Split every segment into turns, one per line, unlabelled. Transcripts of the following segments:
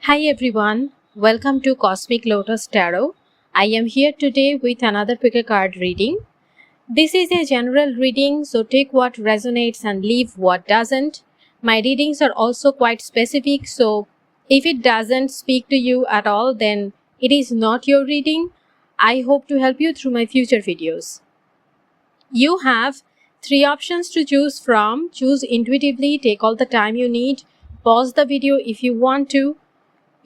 Hi everyone, welcome to Cosmic Lotus Tarot. I am here today with another pick a card reading. This is a general reading, so take what resonates and leave what doesn't. My readings are also quite specific, so if it doesn't speak to you at all, then it is not your reading. I hope to help you through my future videos. You have 3 options to choose from. Choose intuitively, take all the time you need, pause the video if you want to.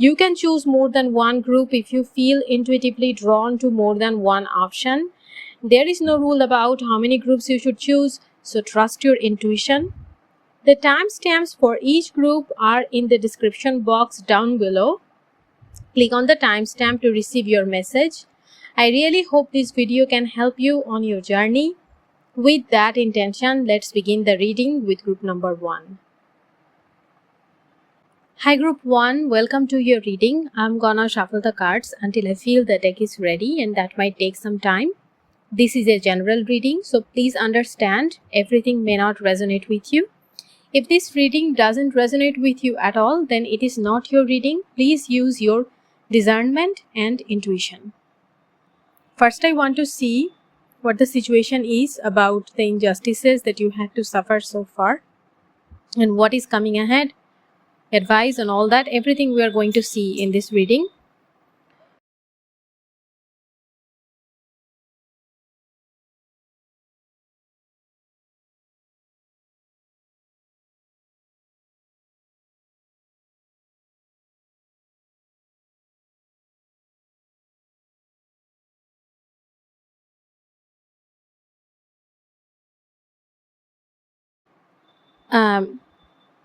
You can choose more than one group if you feel intuitively drawn to more than one option. There is no rule about how many groups you should choose, so trust your intuition. The timestamps for each group are in the description box down below. Click on the timestamp to receive your message. I really hope this video can help you on your journey. With that intention, let's begin the reading with group number 1. Hi group 1, welcome to your reading. I'm gonna shuffle the cards until I feel the deck is ready, and that might take some time. This is a general reading, so please understand everything may not resonate with you. If this reading doesn't resonate with you at all, then it is not your reading. Please use your discernment and intuition. First, I want to see what the situation is about the injustices that you had to suffer so far and what is coming ahead. Advice and all that, everything we are going to see in this reading.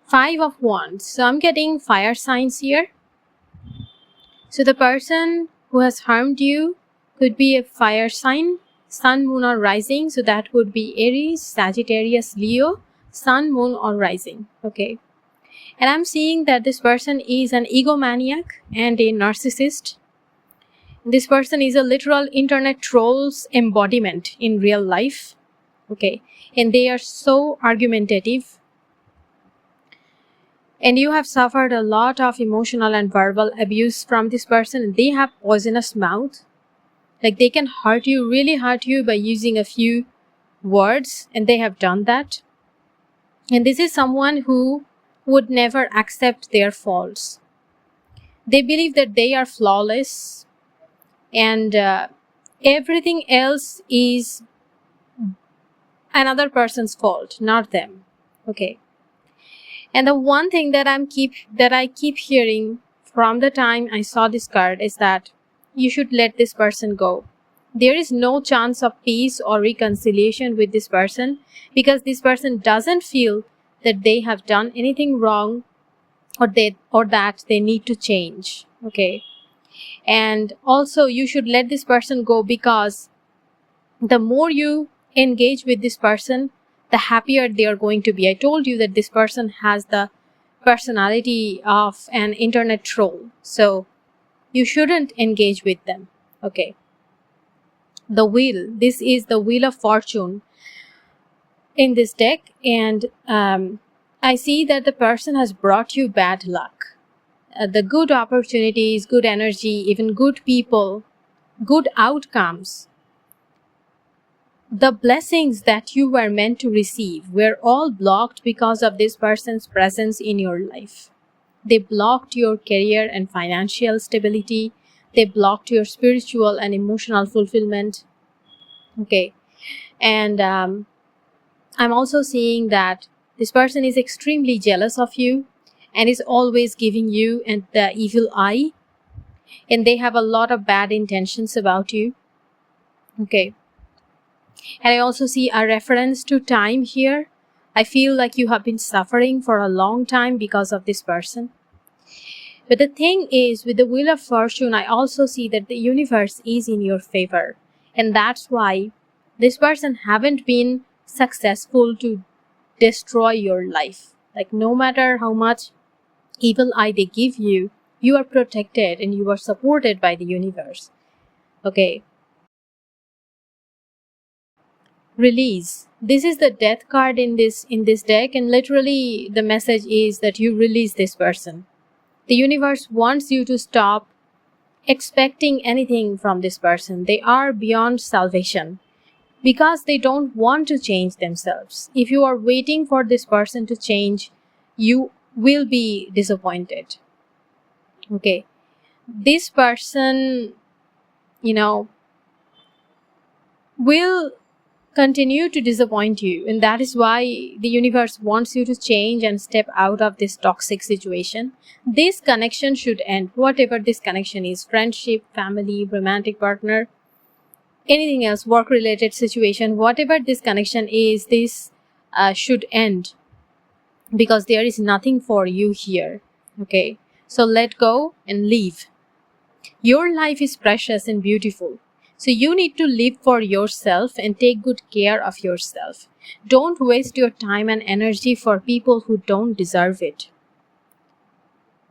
Five of Wands. So I'm getting fire signs here. So the person who has harmed you could be a fire sign, sun, moon or rising. So that would be Aries, Sagittarius, Leo, sun, moon or rising. Okay. And I'm seeing that this person is an egomaniac and a narcissist. This person is a literal internet trolls embodiment in real life. Okay. And they are so argumentative. And you have suffered a lot of emotional and verbal abuse from this person. They have poisonous mouth. Like they can hurt you, really hurt you by using a few words, and they have done that. And this is someone who would never accept their faults. They believe that they are flawless and everything else is another person's fault, not them. Okay. And the one thing that I keep hearing from the time I saw this card is that you should let this person go. There is no chance of peace or reconciliation with this person because this person doesn't feel that they have done anything wrong or that they need to change. Okay. And also you should let this person go because the more you engage with this person, the happier they are going to be. I told you that this person has the personality of an internet troll. So you shouldn't engage with them. Okay. The wheel. This is the Wheel of Fortune in this deck. And I see that the person has brought you bad luck. The good opportunities, good energy, even good people, good outcomes. The blessings that you were meant to receive were all blocked because of this person's presence in your life. They blocked your career and financial stability. They blocked your spiritual and emotional fulfillment. Okay. And I'm also seeing that this person is extremely jealous of you and is always giving you the evil eye. And they have a lot of bad intentions about you. Okay. And I also see a reference to time here. I feel like you have been suffering for a long time because of this person. But the thing is, with the Wheel of Fortune, I also see that the universe is in your favor. And that's why this person haven't been successful to destroy your life. Like no matter how much evil eye they give you, you are protected and you are supported by the universe. Okay. Release. This is the death card in this deck, and literally the message is that you release this person. The universe wants you to stop expecting anything from this person. They are beyond salvation because they don't want to change themselves. If you are waiting for this person to change, you will be disappointed. Okay. This person, will continue to disappoint you, and that is why the universe wants you to change and step out of this toxic situation. This connection should end, whatever this connection is: friendship, family, romantic partner, anything else, work related situation, whatever this connection is, this should end, because there is nothing for you here. Okay, so let go and leave. Your life is precious and beautiful. So you need to live for yourself and take good care of yourself. Don't waste your time and energy for people who don't deserve it.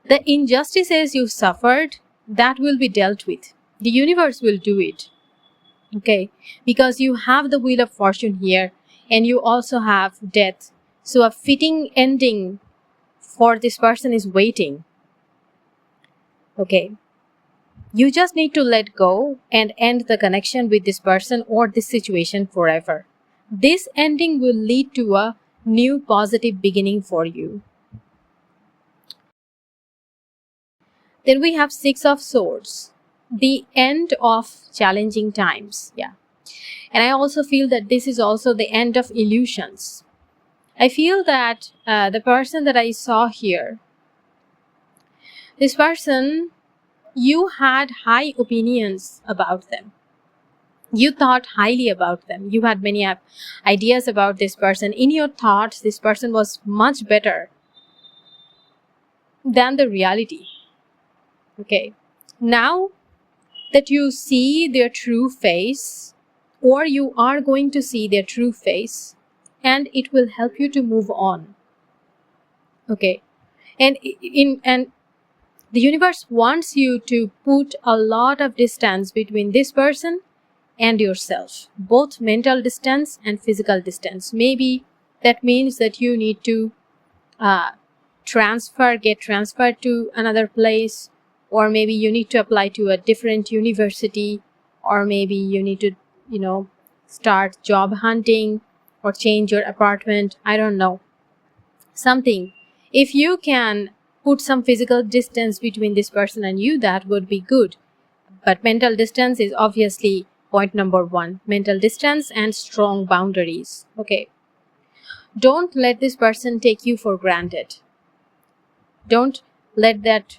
The injustices you suffered, that will be dealt with. The universe will do it. Okay, because you have the wheel of fortune here and you also have death. So a fitting ending for this person is waiting. Okay. You just need to let go and end the connection with this person or this situation forever. This ending will lead to a new positive beginning for you. Then we have Six of Swords, the end of challenging times. Yeah. And I also feel that this is also the end of illusions. I feel that the person that I saw here, this person, you had high opinions about them. You thought highly about them. You had many ideas about this person. In your thoughts, this person was much better than the reality. Okay. Now that you see their true face, or you are going to see their true face, and it will help you to move on. Okay. And the universe wants you to put a lot of distance between this person and yourself, both mental distance and physical distance. Maybe that means that you need to get transferred to another place, or maybe you need to apply to a different university, or maybe you need to, start job hunting or change your apartment. I don't know. Something. If you can put some physical distance between this person and you, that would be good. But mental distance is obviously point number one. Mental distance and strong boundaries. Okay. Don't let this person take you for granted. Don't let that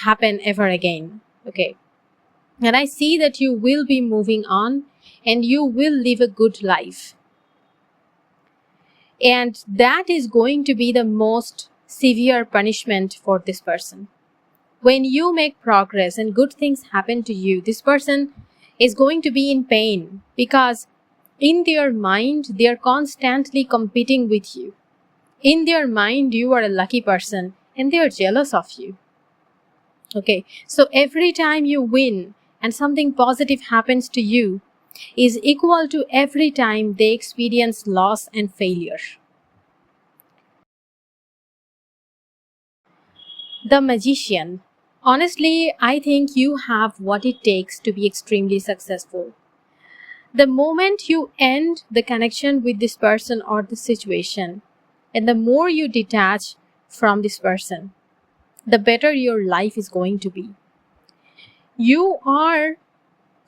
happen ever again. Okay. And I see that you will be moving on and you will live a good life. And that is going to be the most severe punishment for this person. When you make progress and good things happen to you, this person is going to be in pain, because in their mind, they are constantly competing with you. In their mind, you are a lucky person and they are jealous of you. Okay, so every time you win and something positive happens to you is equal to every time they experience loss and failure. The Magician. Honestly, I think you have what it takes to be extremely successful. The moment you end the connection with this person or the situation, and the more you detach from this person, the better your life is going to be. You are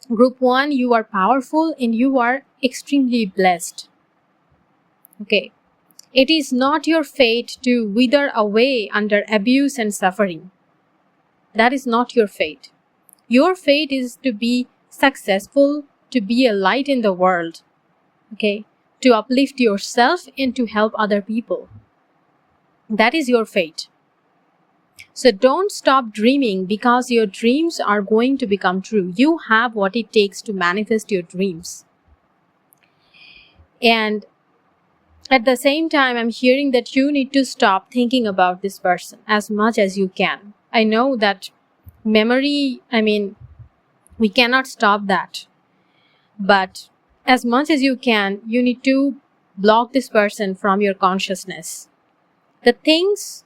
group 1, you are powerful and you are extremely blessed. Okay. It is not your fate to wither away under abuse and suffering. That is not your fate. Your fate is to be successful, to be a light in the world. Okay. To uplift yourself and to help other people. That is your fate. So don't stop dreaming, because your dreams are going to become true. You have what it takes to manifest your dreams. And at the same time, I'm hearing that you need to stop thinking about this person as much as you can. I know that memory, we cannot stop that. But as much as you can, you need to block this person from your consciousness. The things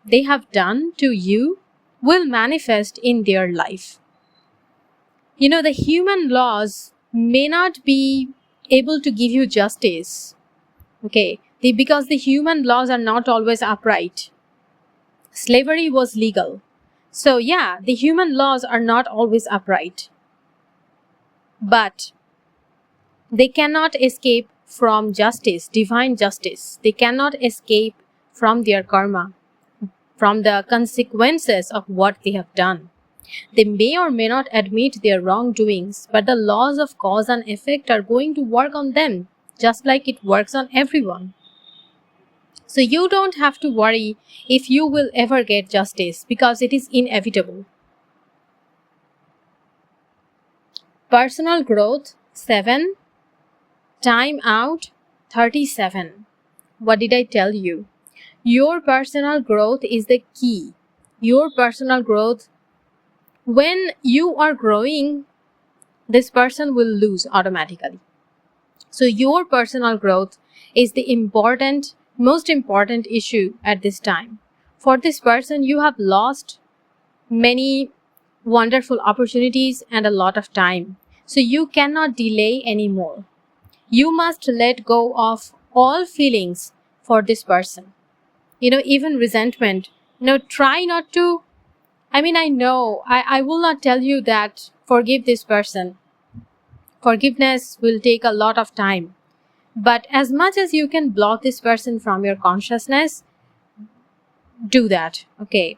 they have done to you, will manifest in their life. You know, the human laws may not be able to give you justice, okay, because the human laws are not always upright. Slavery was legal. So yeah, the human laws are not always upright. But they cannot escape from justice, divine justice. They cannot escape from their karma, from the consequences of what they have done. They may or may not admit their wrongdoings, but the laws of cause and effect are going to work on them, just like it works on everyone. So you don't have to worry if you will ever get justice, because it is inevitable. Personal growth 7, time out 37. What did I tell you? Your personal growth is the key. Your personal growth, when you are growing, this person will lose automatically. So your personal growth is the most important issue at this time. For this person, you have lost many wonderful opportunities and a lot of time. So you cannot delay anymore. You must let go of all feelings for this person. You know, even resentment. You know, try not to, I will not tell you that forgive this person. Forgiveness will take a lot of time. But as much as you can block this person from your consciousness, do that, okay?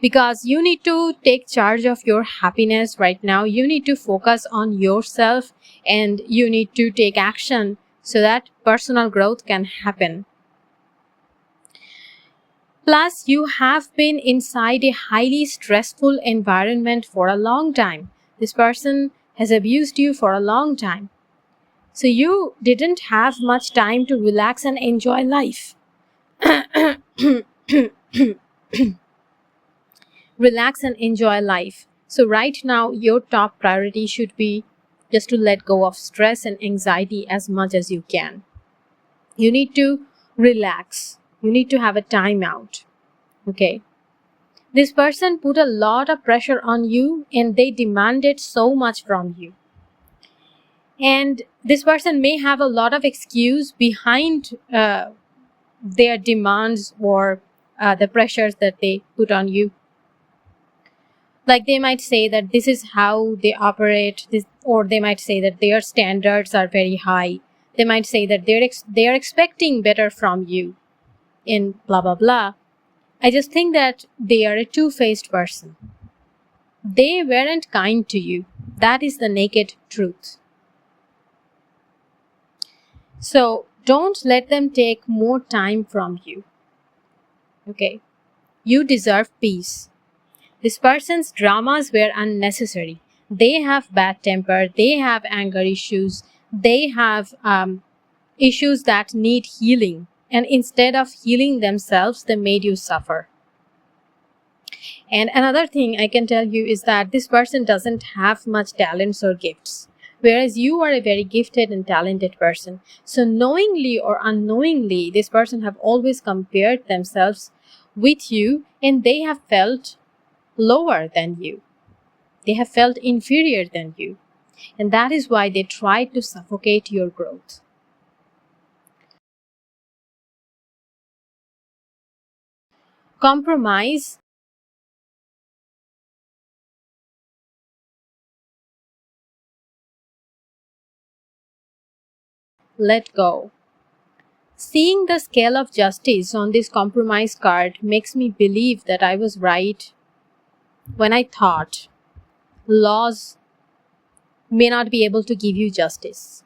Because you need to take charge of your happiness right now. You need to focus on yourself and you need to take action so that personal growth can happen. Plus, you have been inside a highly stressful environment for a long time. This person has abused you for a long time. So you didn't have much time to relax and enjoy life. Relax and enjoy life. So right now, your top priority should be just to let go of stress and anxiety as much as you can. You need to relax. You need to have a time out. Okay. This person put a lot of pressure on you and they demanded so much from you. And this person may have a lot of excuse behind their demands or the pressures that they put on you. Like they might say that this is how they operate, or they might say that their standards are very high. They might say that they are expecting better from you in blah, blah, blah. I just think that they are a two-faced person. They weren't kind to you. That is the naked truth. So don't let them take more time from you. Okay. You deserve peace. This person's dramas were unnecessary. They have bad temper. They have anger issues. They have issues that need healing. And instead of healing themselves, they made you suffer. And another thing I can tell you is that this person doesn't have much talents or gifts, whereas you are a very gifted and talented person. So knowingly or unknowingly, this person have always compared themselves with you and they have felt lower than you. They have felt inferior than you. And that is why they tried to suffocate your growth. Compromise. Let go. Seeing the scale of justice on this compromise card makes me believe that I was right when I thought laws may not be able to give you justice.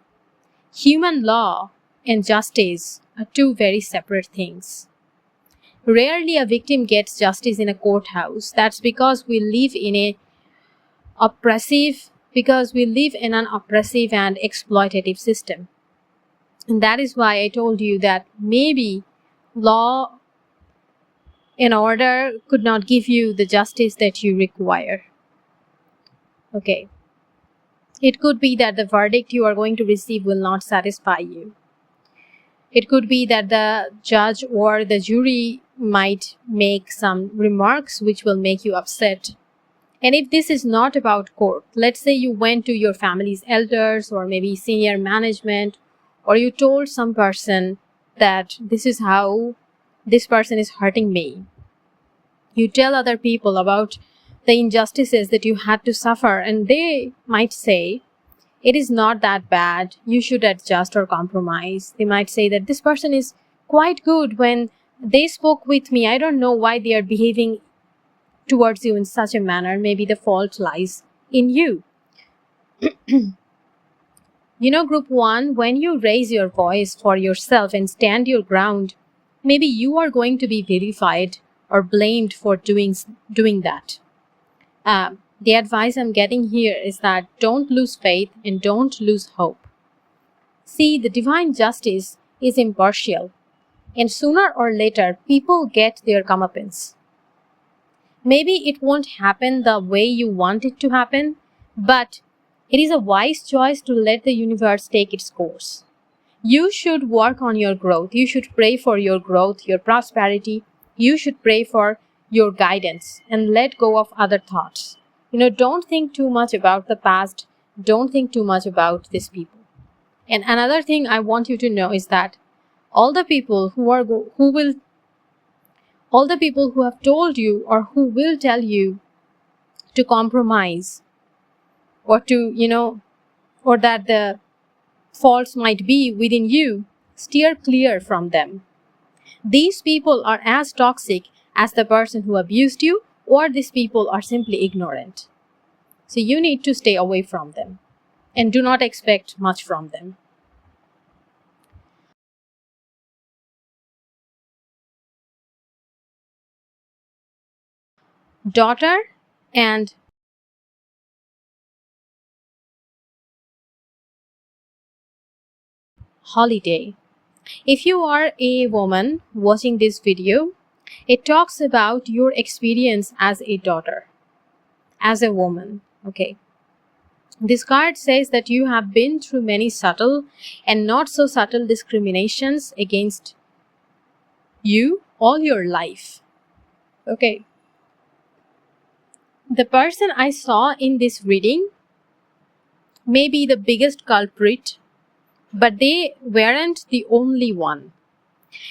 Human law and justice are two very separate things. Rarely a victim gets justice in a courthouse. That's because we live in an oppressive and exploitative system. And that is why I told you that maybe law and order could not give you the justice that you require. Okay. It could be that the verdict you are going to receive will not satisfy you. It could be that the judge or the jury might make some remarks which will make you upset. And if this is not about court, let's say you went to your family's elders or maybe senior management, or you told some person that this is how this person is hurting me. You tell other people about the injustices that you had to suffer, and they might say, it is not that bad, you should adjust or compromise. They might say that this person is quite good when they spoke with me. I don't know why they are behaving towards you in such a manner. Maybe the fault lies in you. Group 1, when you raise your voice for yourself and stand your ground, maybe you are going to be vilified or blamed for doing that. The advice I'm getting here is that don't lose faith and don't lose hope. See, the divine justice is impartial, and sooner or later, people get their comeuppance. Maybe it won't happen the way you want it to happen, but it is a wise choice to let the universe take its course. You should work on your growth. You should pray for your growth, your prosperity. You should pray for your guidance and let go of other thoughts. Don't think too much about the past. Don't think too much about these people. And another thing I want you to know is that all the people who have told you or who will tell you to compromise or or that the faults might be within you, steer clear from them. These people are as toxic as the person who abused you, or these people are simply ignorant. So you need to stay away from them and do not expect much from them. Daughter and holiday. If you are a woman watching this video, it talks about your experience as a daughter, as a woman. Okay. This card says that you have been through many subtle and not so subtle discriminations against you all your life. Okay. The person I saw in this reading may be the biggest culprit, but they weren't the only one.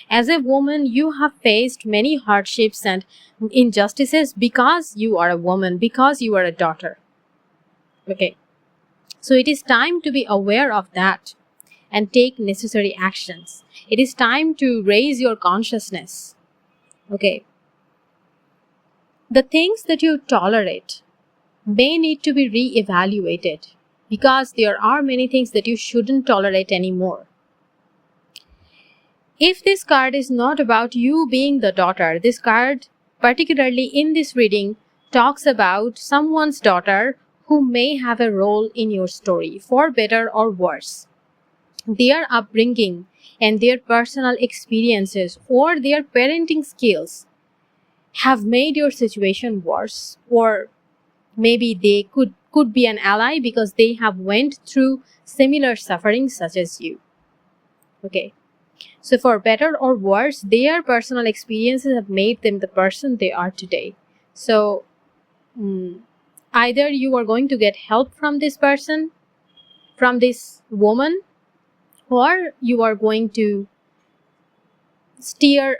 As a woman, you have faced many hardships and injustices because you are a woman, because you are a daughter. Okay. So it is time to be aware of that and take necessary actions. It is time to raise your consciousness. Okay. The things that you tolerate may need to be re-evaluated because there are many things that you shouldn't tolerate anymore. If this card is not about you being the daughter, this card, particularly in this reading, talks about someone's daughter who may have a role in your story, for better or worse. Their upbringing and their personal experiences or their parenting skills have made your situation worse, or maybe they could be an ally because they have went through similar suffering such as you. Okay. So for better or worse, their personal experiences have made them the person they are today. So either you are going to get help from this person, from this woman, or you are going to steer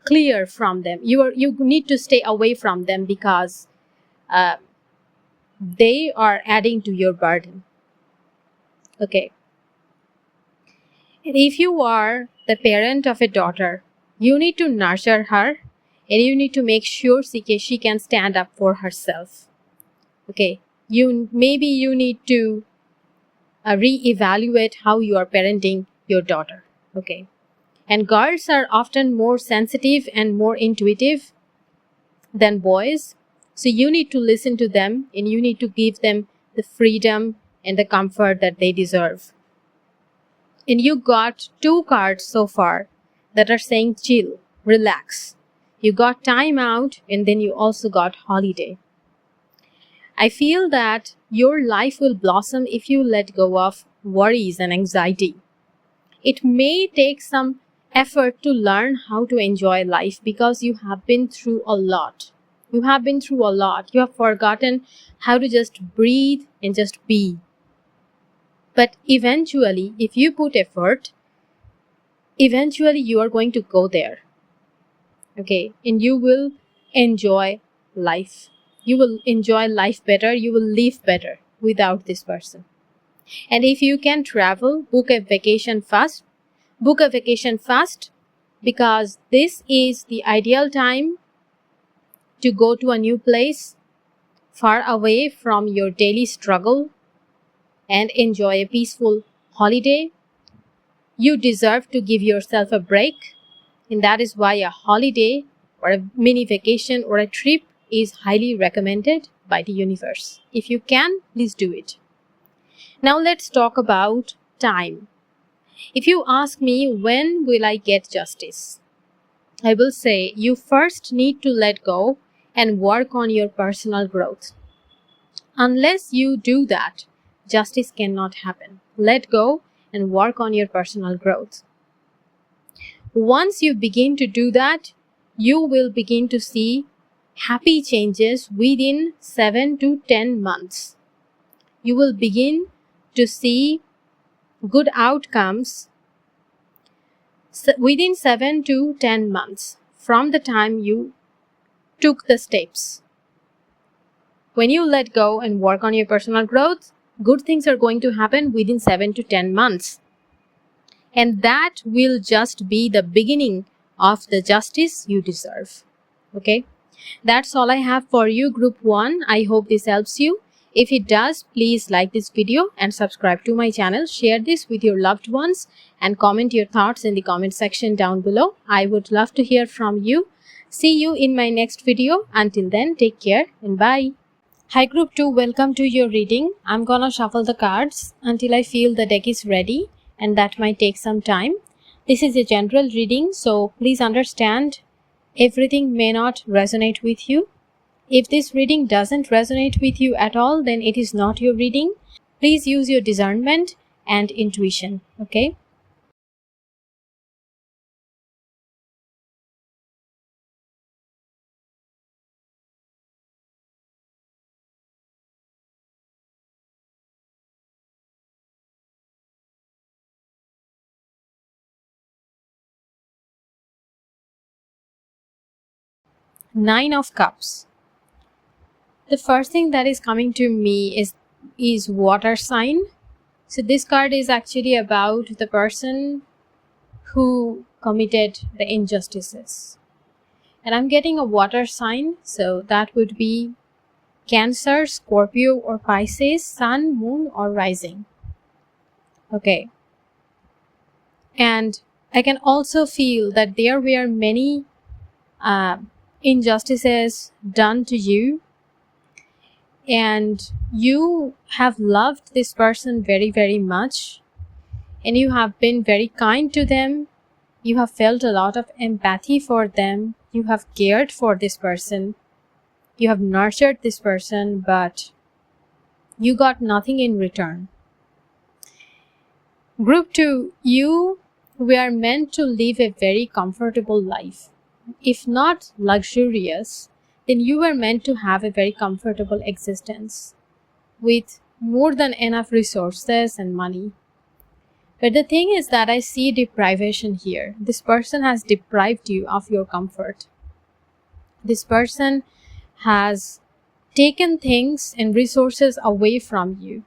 clear from them. You need to stay away from them because they are adding to your burden. Okay. And if you are the parent of a daughter, you need to nurture her and you need to make sure she can stand up for herself. Okay. Maybe you need to re-evaluate how you are parenting your daughter. Okay. And girls are often more sensitive and more intuitive than boys. So you need to listen to them and you need to give them the freedom and the comfort that they deserve. And you got 2 cards so far that are saying chill, relax. You got time out and then you also got holiday. I feel that your life will blossom if you let go of worries and anxiety. It may take some effort to learn how to enjoy life because you have been through a lot. You have been through a lot. You have forgotten how to just breathe and just be. But eventually, if you put effort, eventually you are going to go there. Okay, and you will enjoy life. You will enjoy life better. You will live better without this person. And if you can travel, book a vacation fast. Book a vacation fast because this is the ideal time to go to a new place far away from your daily struggle and enjoy a peaceful holiday. You deserve to give yourself a break, and that is why a holiday or a mini vacation or a trip is highly recommended by the universe. If you can, please do it. Now let's talk about time. If you ask me, when will I get justice? I will say you first need to let go and work on your personal growth. Unless you do that, justice cannot happen. Let go and work on your personal growth. Once you begin to do that, you will begin to see happy changes within 7 to 10 months. You will begin to see good outcomes within 7 to 10 months from the time you took the steps. When you let go and work on your personal growth, good things are going to happen within 7 to 10 months. And that will just be the beginning of the justice you deserve. Okay? That's all I have for you, Group 1. I hope this helps you. If it does, please like this video and subscribe to my channel. Share this with your loved ones and comment your thoughts in the comment section down below. I would love to hear from you. See you in my next video. Until then, take care and bye. Hi Group 2, welcome to your reading. I'm gonna shuffle the cards until I feel the deck is ready, and that might take some time. This is a general reading, so please understand everything may not resonate with you. If this reading doesn't resonate with you at all, then it is not your reading. Please use your discernment and intuition, okay? Nine of Cups. The first thing that is coming to me is water sign. So this card is actually about the person who committed the injustices. And I'm getting a water sign, so that would be Cancer, Scorpio or Pisces, Sun, Moon or Rising. Okay. And I can also feel that there were many injustices done to you, and you have loved this person very, very much, and you have been very kind to them. You have felt a lot of empathy for them. You have cared for this person. You have nurtured this person, but you got nothing in return. Group 2, you were meant to live a very comfortable life. If not luxurious, then you were meant to have a very comfortable existence with more than enough resources and money. But the thing is that I see deprivation here. This person has deprived you of your comfort. This person has taken things and resources away from you.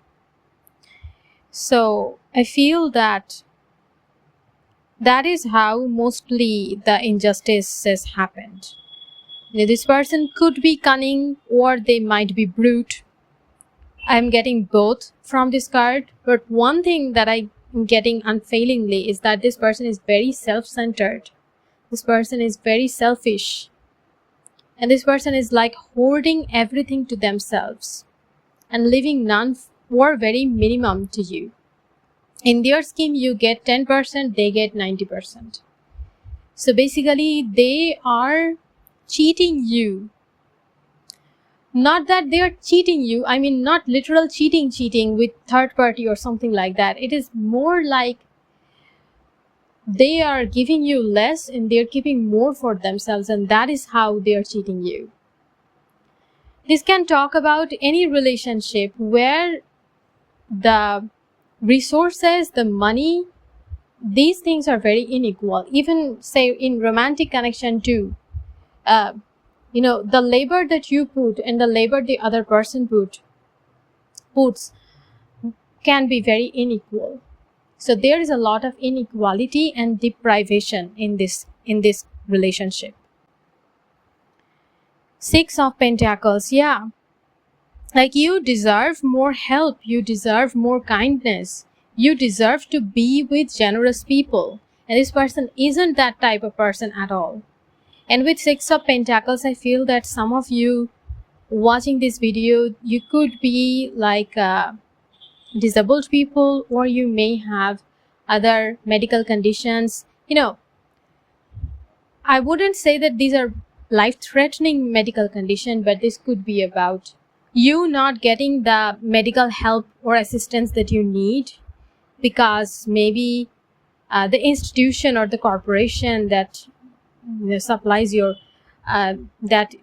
So I feel that is how mostly the injustices happened. This person could be cunning or they might be brute. I'm getting both from this card, but one thing that I'm getting unfailingly is that this person is very self-centered. This person is very selfish. And this person is like hoarding everything to themselves and leaving none or very minimum to you. In their scheme, you get 10%, they get 90%. So basically, they are cheating you. Not that they are cheating you, I mean not literal cheating with third party or something like that. It is more like they are giving you less and they're keeping more for themselves, and that is how they are cheating you. This can talk about any relationship where the resources, the money, these things are very unequal. Even say in romantic connection too, the labor that you put and the labor the other person puts can be very unequal. So there is a lot of inequality and deprivation in this relationship. Six of Pentacles, yeah. Like, you deserve more help, you deserve more kindness, you deserve to be with generous people. And this person isn't that type of person at all. And with Six of Pentacles, I feel that some of you watching this video, you could be like disabled people, or you may have other medical conditions. I wouldn't say that these are life-threatening medical condition, but this could be about you not getting the medical help or assistance that you need because maybe the institution or the corporation that supplies your that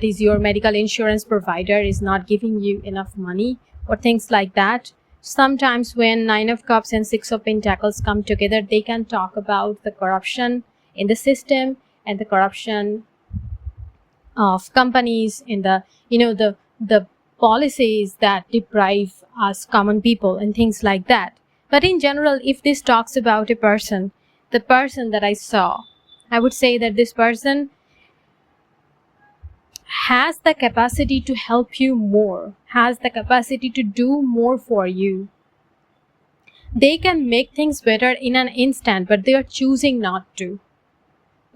is your medical insurance provider is not giving you enough money, or things like that. Sometimes when Nine of Cups and Six of Pentacles come together, they can talk about the corruption in the system and the corruption of companies in the the policies that deprive us common people and things like that. But in general, if this talks about a person, the person that I saw, I would say that this person has the capacity to help you more, has the capacity to do more for you. They can make things better in an instant, but they are choosing not to.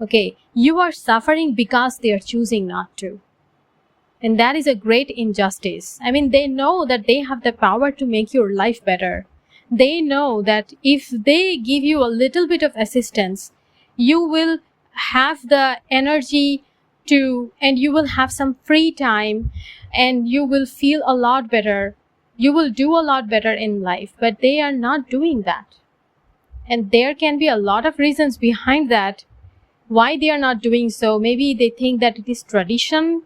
Okay, you are suffering because they are choosing not to. And that is a great injustice. I mean, they know that they have the power to make your life better. They know that if they give you a little bit of assistance, you will have the energy and you will have some free time, and you will feel a lot better. You will do a lot better in life, but they are not doing that. And there can be a lot of reasons behind that, why they are not doing so. Maybe they think that it is tradition,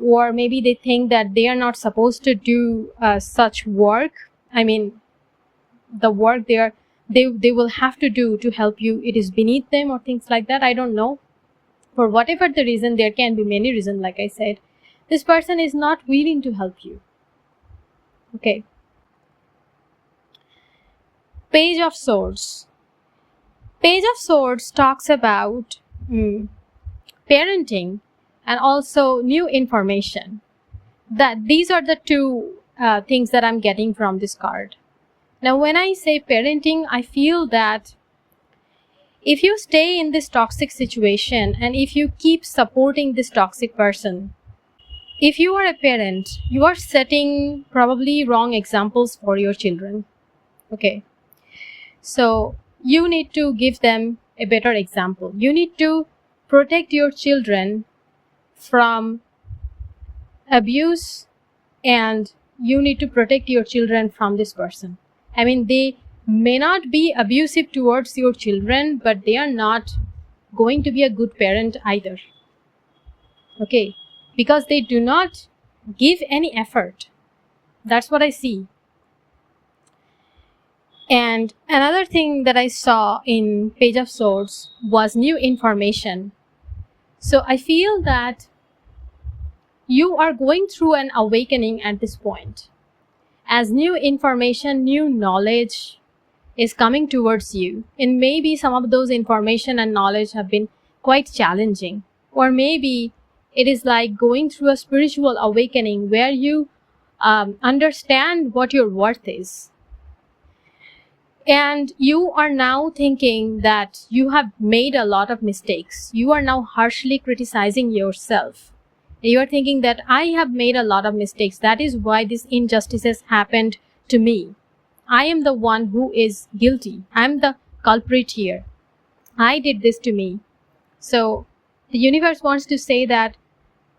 or maybe they think that they are not supposed to do such work. I mean, the work they will have to do to help you, it is beneath them, or things like that. I don't know. For whatever the reason, there can be many reasons. Like I said, this person is not willing to help you. Okay. Page of Swords. Page of Swords talks about parenting and also new information. That these are the two things that I'm getting from this card. Now, when I say parenting, I feel that if you stay in this toxic situation and if you keep supporting this toxic person, if you are a parent, you are setting probably wrong examples for your children. Okay. So you need to give them a better example. You need to protect your children from abuse, and you need to protect your children from this person. I mean, they may not be abusive towards your children, but they are not going to be a good parent either. Okay, because they do not give any effort. That's what I see. And another thing that I saw in Page of Swords was new information. So I feel that you are going through an awakening at this point. As new information, new knowledge is coming towards you. And maybe some of those information and knowledge have been quite challenging. Or maybe it is like going through a spiritual awakening where you understand what your worth is. And you are now thinking that you have made a lot of mistakes. You are now harshly criticizing yourself. You are thinking that I have made a lot of mistakes. That is why these injustices happened to me. I am the one who is guilty. I am the culprit here. I did this to me. So the universe wants to say that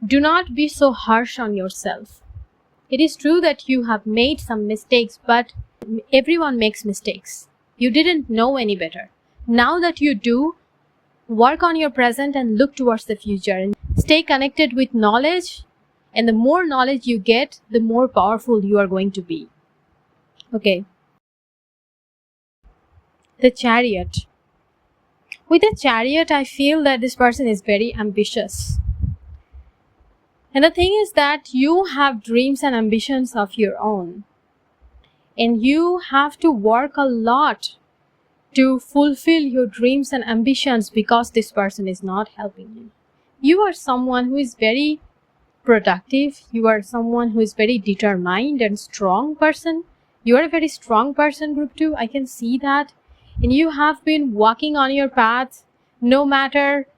do not be so harsh on yourself. It is true that you have made some mistakes, but everyone makes mistakes. You didn't know any better. Now that you do, work on your present and look towards the future and stay connected with knowledge. And the more knowledge you get, the more powerful you are going to be. Okay. The Chariot. With the Chariot, I feel that this person is very ambitious. And the thing is that you have dreams and ambitions of your own. And you have to work a lot to fulfill your dreams and ambitions because this person is not helping you. You are someone who is very productive. You are someone who is very determined and strong person. You are a very strong person, group 2. I can see that. And you have been walking on your path no matter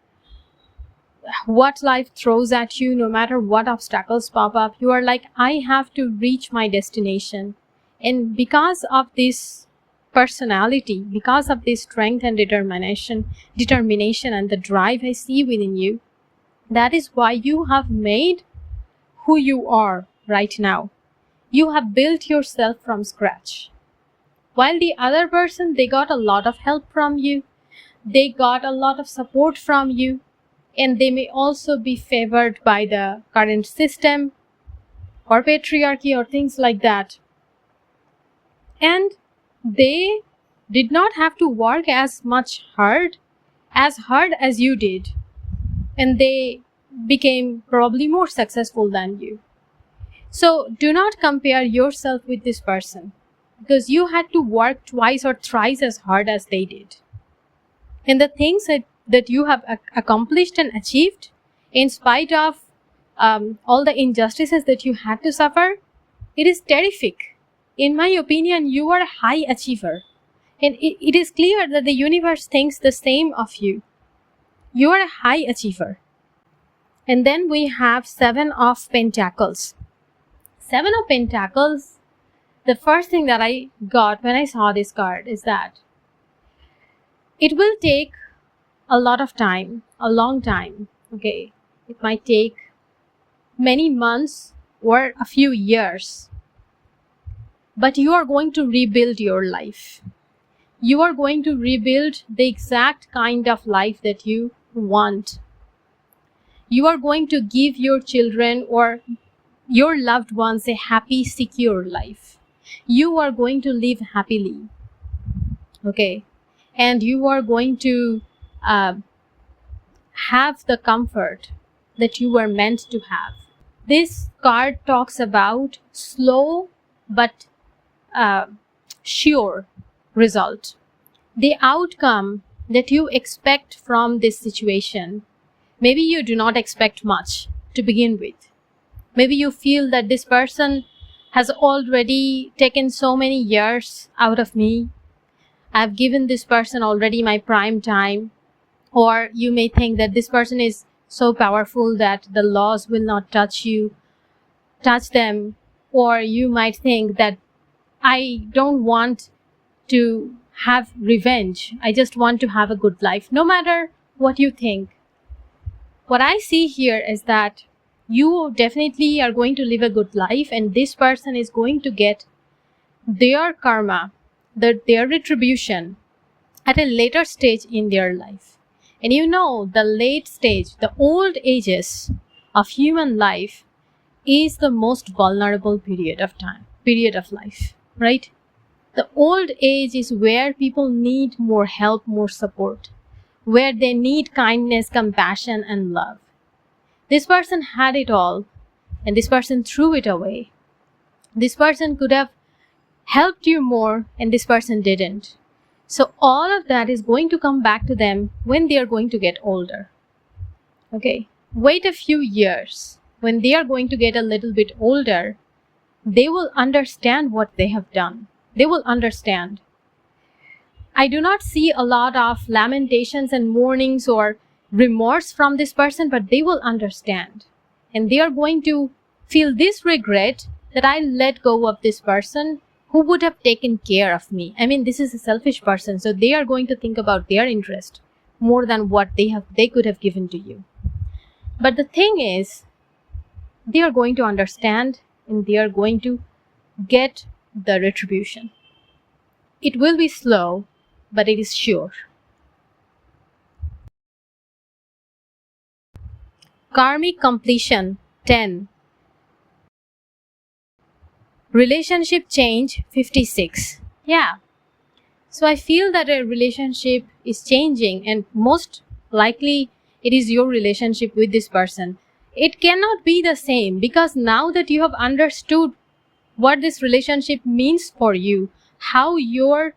what life throws at you, no matter what obstacles pop up. You are like, I have to reach my destination. And because of this personality, because of this strength and determination and the drive I see within you, that is why you have made who you are right now. You have built yourself from scratch. While the other person, they got a lot of help from you, they got a lot of support from you, and they may also be favored by the current system or patriarchy or things like that. And they did not have to work as hard as you did. And they became probably more successful than you. So do not compare yourself with this person, because you had to work twice or thrice as hard as they did. And the things that you have accomplished and achieved, in spite of all the injustices that you had to suffer, it is terrific. In my opinion, you are a high achiever. And it is clear that the universe thinks the same of you. You are a high achiever. And then we have 7 of Pentacles. 7 of Pentacles, the first thing that I got when I saw this card is that it will take a lot of time, a long time. Okay, it might take many months or a few years. But you are going to rebuild your life. You are going to rebuild the exact kind of life that you want. You are going to give your children or your loved ones a happy, secure life. You are going to live happily. Okay. And you are going to have the comfort that you were meant to have. This card talks about slow but sure result. The outcome that you expect from this situation, maybe you do not expect much to begin with. Maybe you feel that this person has already taken so many years out of me. I've given this person already my prime time. Or you may think that this person is so powerful that the laws will not touch them. Or you might think that I don't want to have revenge. I just want to have a good life. No matter what you think. What I see here is that you definitely are going to live a good life, and this person is going to get their karma, their retribution at a later stage in their life. And you know, the late stage, the old ages of human life is the most vulnerable period of life, right? The old age is where people need more help, more support, where they need kindness, compassion, and love. This person had it all, and this person threw it away. This person could have helped you more, and this person didn't. So all of that is going to come back to them when they are going to get older. Okay, wait a few years. When they are going to get a little bit older, they will understand what they have done. They will understand. I do not see a lot of lamentations and mournings or remorse from this person, but they will understand. And they are going to feel this regret that I let go of this person who would have taken care of me. I mean, this is a selfish person, so they are going to think about their interest more than what they could have given to you. But the thing is, they are going to understand, and they are going to get the retribution. It will be slow, but it is sure. Karmic completion 10. Relationship change 56. Yeah. So I feel that a relationship is changing, and most likely it is your relationship with this person. It cannot be the same, because now that you have understood what this relationship means for you, how your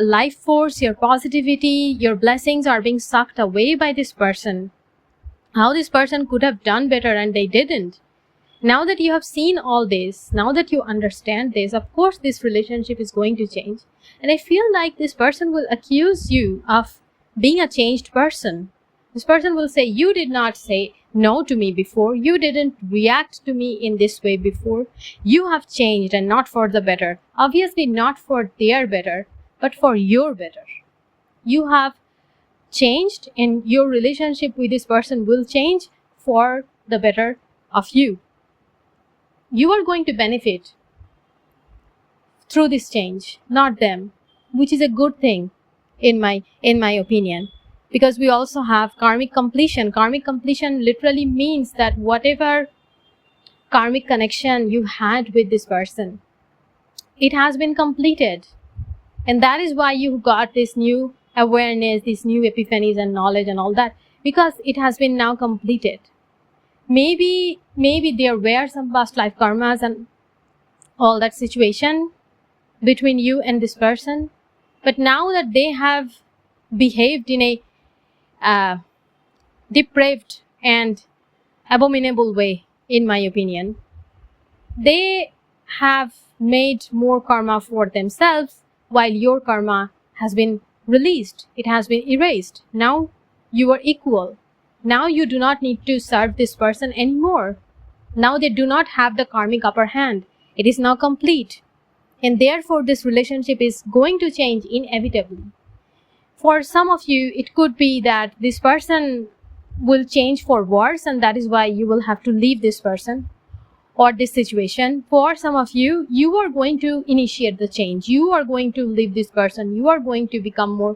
life force, your positivity, your blessings are being sucked away by this person, how this person could have done better and they didn't. Now that you have seen all this, now that you understand this, of course this relationship is going to change. And I feel like this person will accuse you of being a changed person. This person will say, you did not say no to me before. You didn't react to me in this way before. You have changed, and not for the better. Obviously not for their better, but for your better. You have changed, and your relationship with this person will change for the better of you. You are going to benefit through this change, not them, which is a good thing in my opinion. Because we also have karmic completion. Karmic completion literally means that whatever karmic connection you had with this person, it has been completed. And that is why you got this new awareness, these new epiphanies and knowledge and all that, because it has been now completed. Maybe there were some past life karmas and all that situation between you and this person, but now that they have behaved in a depraved and abominable way, in my opinion, they have made more karma for themselves, while your karma has been released, it has been erased. Now you are equal. Now you do not need to serve this person anymore. Now they do not have the karmic upper hand. It is now complete. And therefore this relationship is going to change inevitably. For some of you, it could be that this person will change for worse, and that is why you will have to leave this person or this situation. For some of you, you are going to initiate the change. You are going to leave this person. You are going to become more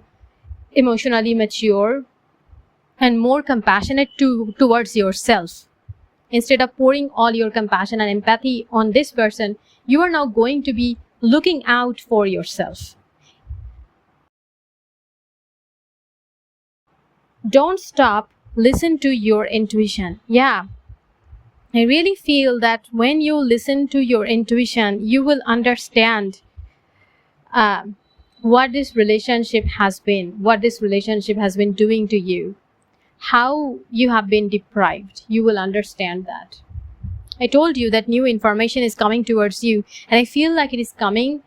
emotionally mature and more compassionate towards yourself. Instead of pouring all your compassion and empathy on this person, you are now going to be looking out for yourself. Don't stop. Listen to your intuition. Yeah, I really feel that when you listen to your intuition, you will understand what this relationship has been, what this relationship has been doing to you, how you have been deprived. You will understand that. I told you that new information is coming towards you, and I feel like it is coming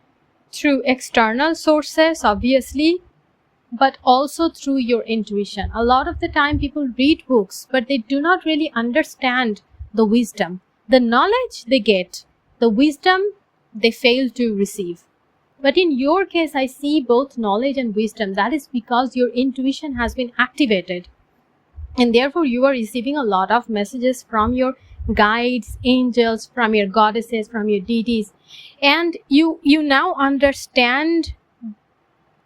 through external sources, obviously, but also through your intuition. A lot of the time people read books, but they do not really understand the wisdom. The knowledge they get, the wisdom they fail to receive. But in your case, I see both knowledge and wisdom. That is because your intuition has been activated. And therefore, you are receiving a lot of messages from your guides, angels, from your goddesses, from your deities. And you now understand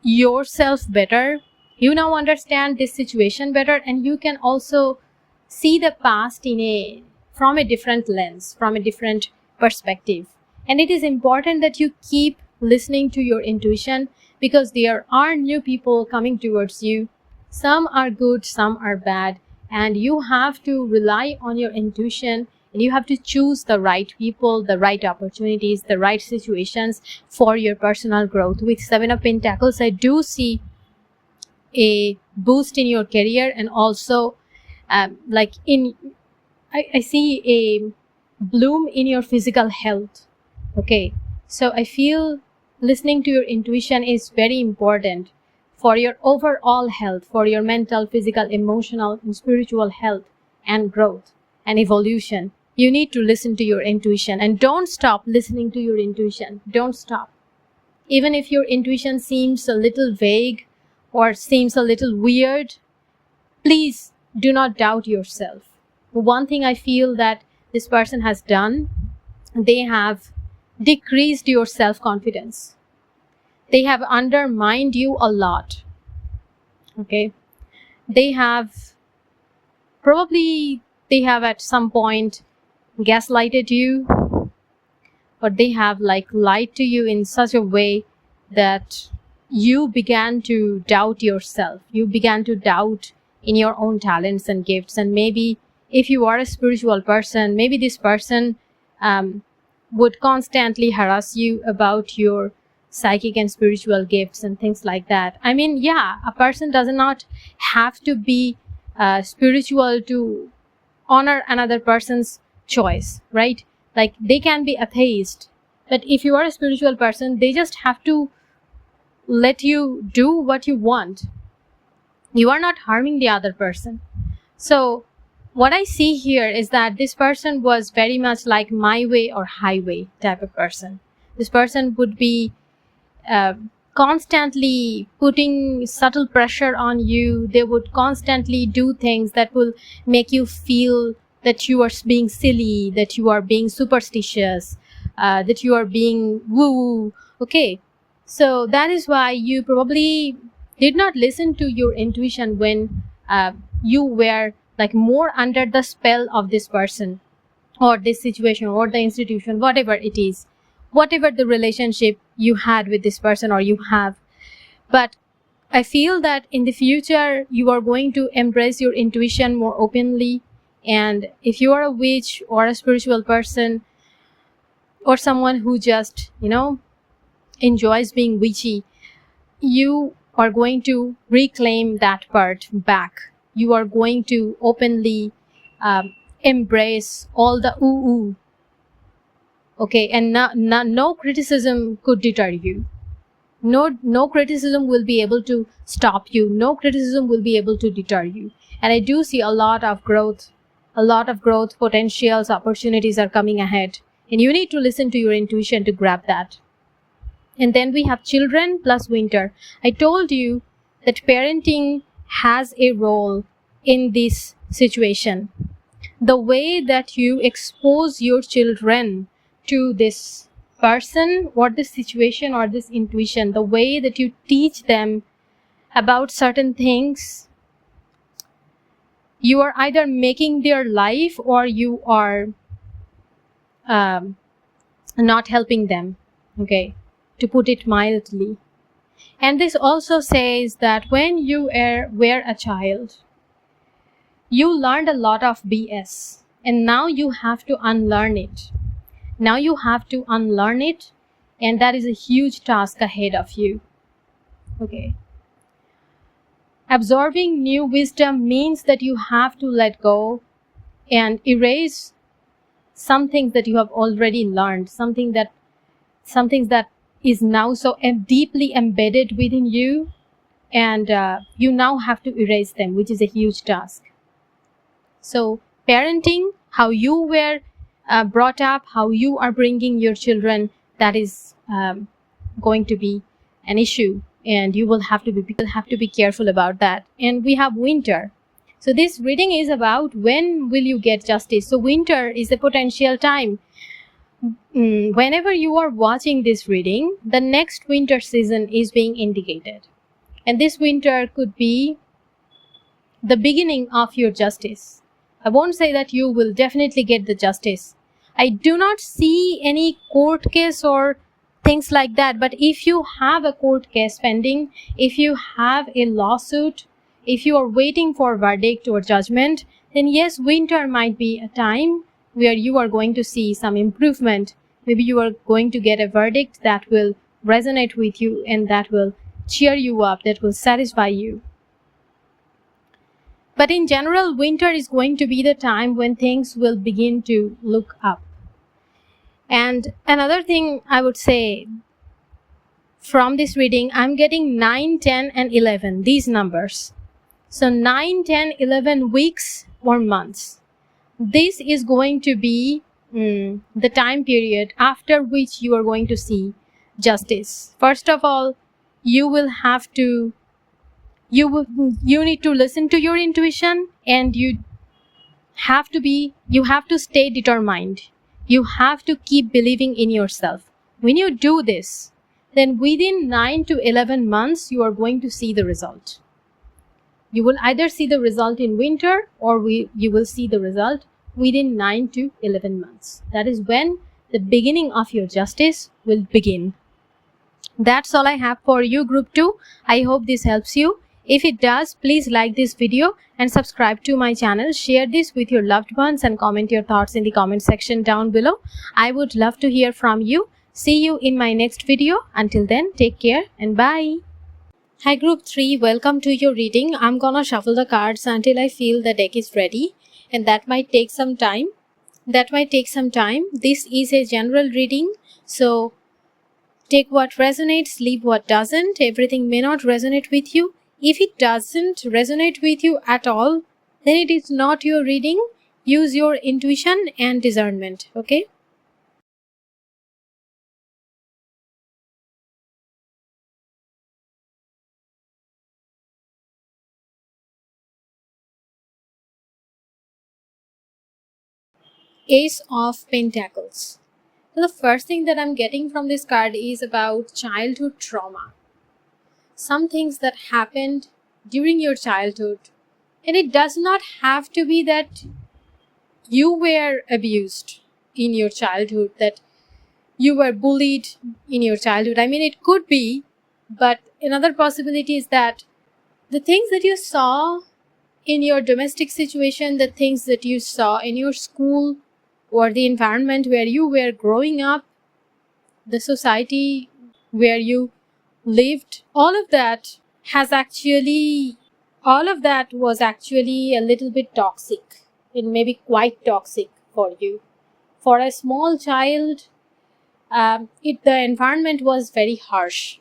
yourself better. You now understand this situation better, and you can also see the past from a different lens, from a different perspective. And it is important that you keep listening to your intuition, because there are new people coming towards you. Some are good, some are bad, and you have to rely on your intuition, and you have to choose the right people, the right opportunities, the right situations for your personal growth. With Seven of Pentacles, I do see a boost in your career, and also I see a bloom in your physical health. Okay, so I feel listening to your intuition is very important for your overall health, for your mental, physical, emotional, and spiritual health and growth and evolution. You need to listen to your intuition, and don't stop listening to your intuition. Don't stop. Even if your intuition seems a little vague or seems a little weird, please do not doubt yourself. One thing I feel that this person has done, they have decreased your self-confidence. They have undermined you a lot. Okay, they have probably they have at some point gaslighted you, or they have like lied to you in such a way that you began to doubt yourself. You began to doubt in your own talents and gifts. And maybe if you are a spiritual person, maybe this person would constantly harass you about your psychic and spiritual gifts and things like that. I mean, yeah, a person does not have to be spiritual to honor another person's choice, right? Like, they can be atheist, but if you are a spiritual person, they just have to let you do what you want. You are not harming the other person. So what I see here is that this person was very much like my way or highway type of person. This person would be constantly putting subtle pressure on you. They would constantly do things that will make you feel that you are being silly, that you are being superstitious, that you are being woo-woo. Okay, so that is why you probably did not listen to your intuition when you were like more under the spell of this person or this situation or the institution, whatever it is, whatever the relationship you had with this person or you have. But I feel that in the future, you are going to embrace your intuition more openly. And if you are a witch or a spiritual person or someone who just, enjoys being witchy, you are going to reclaim that part back. You are going to openly embrace all the ooh. Okay, and no criticism could deter you. No criticism will be able to stop you. No criticism will be able to deter you. And I do see a lot of growth potentials, opportunities are coming ahead. And you need to listen to your intuition to grab that. And then we have children plus winter. I told you that parenting has a role in this situation. The way that you expose your children to this person or this situation or this intuition, the way that you teach them about certain things, you are either making their life or you are not helping them, okay, to put it mildly. And this also says that when you were a child, you learned a lot of BS, and now you have to unlearn it. Now you have to unlearn it, and that is a huge task ahead of you. Okay. Absorbing new wisdom means that you have to let go and erase some things that you have already learned, something that is now so deeply embedded within you, and you now have to erase them, which is a huge task. So parenting, how you were brought up, how you are bringing your children, that is going to be an issue, and you will have to be careful about that. And we have winter. So this reading is about when will you get justice. So winter is a potential time. Whenever you are watching this reading, the next winter season is being indicated, and this winter could be the beginning of your justice. I won't say that you will definitely get the justice. I do not see any court case or things like that, but if you have a court case pending, if you have a lawsuit, if you are waiting for verdict or judgment, then yes, winter might be a time where you are going to see some improvement. Maybe you are going to get a verdict that will resonate with you and that will cheer you up, that will satisfy you. But in general, winter is going to be the time when things will begin to look up. And another thing I would say from this reading, I'm getting 9, 10, and 11, these numbers. So 9, 10, 11 weeks or months. This is going to be the time period after which you are going to see justice. First of all, you need to listen to your intuition, and you have to stay determined. You have to keep believing in yourself. When you do this, then within 9 to 11 months, you are going to see the result. You will either see the result in winter, or you will see the result within 9 to 11 months. That is when the beginning of your justice will begin. That's all I have for you, group 2. I hope this helps you. If it does, please like this video and subscribe to my channel. Share this with your loved ones and comment your thoughts in the comment section down below. I would love to hear from you. See you in my next video. Until then, take care and bye. Hi group 3, welcome to your reading. I'm gonna shuffle the cards until I feel the deck is ready, and that might take some time. This is a general reading, so take what resonates, leave what doesn't. Everything may not resonate with you. If it doesn't resonate with you at all, then it is not your reading. Use your intuition and discernment, okay? Ace of Pentacles. So the first thing that I'm getting from this card is about childhood trauma. Some things that happened during your childhood. And it does not have to be that you were abused in your childhood, that you were bullied in your childhood. I mean, it could be, but another possibility is that the things that you saw in your domestic situation, the things that you saw in your school, or the environment where you were growing up, the society where you lived, all of that was actually a little bit toxic, and maybe quite toxic for you. For a small child, the environment was very harsh.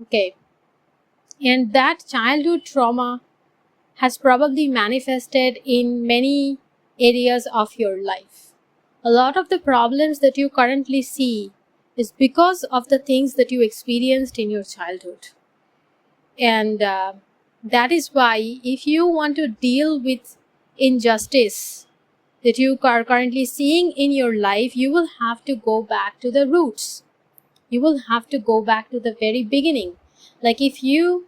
Okay. And that childhood trauma has probably manifested in many areas of your life. A lot of the problems that you currently see is because of the things that you experienced in your childhood. And that is why, if you want to deal with injustice that you are currently seeing in your life, you will have to go back to the roots. You will have to go back to the very beginning. Like, if you